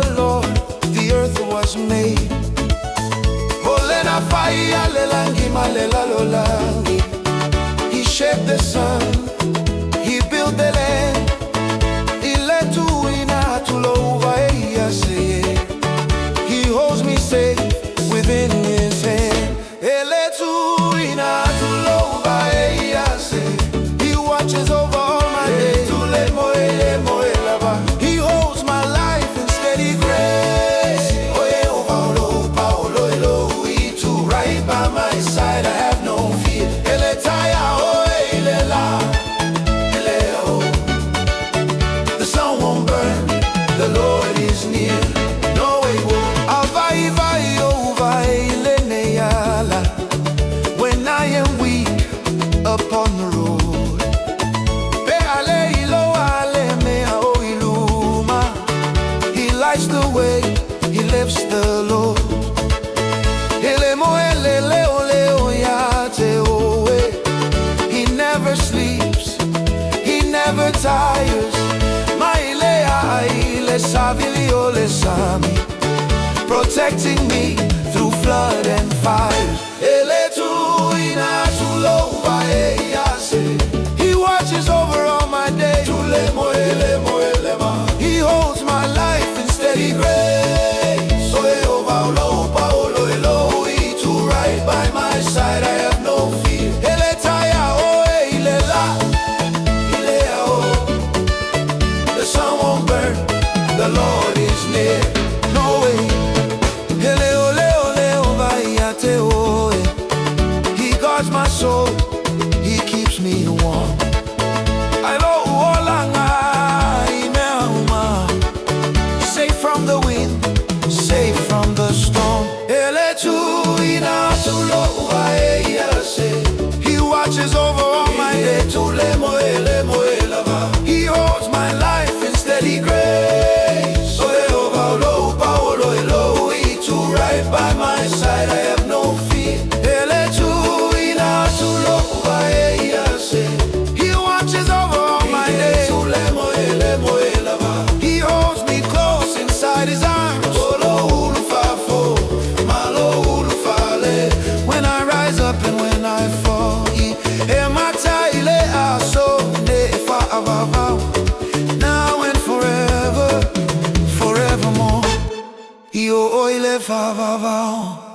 the Lord the earth was made. Olena faya lelangi malela lolangi. He shaped the sun, he built the land. Iletu ina tulova eyase. He holds me safe within his hand. Eletu ina tulova eyase. He watches over all my days. He holds my life in steady grace. Right by my side, I have no fear. The sun won't burn, the Lord is near. No, it won't. When I am weak upon the road, He lights the way, He lifts the load. He never sleeps, He never tires. Protecting me through flood and fire. He watches over all my days. He holds my life in steady grace. Right by my side, I have no fear. The sun won't burn, the Lord is near. No way. He guards my soul, He keeps me warm. Safe from the wind, safe from the storm. He watches over all my days. He holds my life in steady grace. Right by my side, I have no fear. He watches over all my days. He holds me close inside His arms. When I rise up and when I fall, now and forever, forevermore. Io oile fa va va.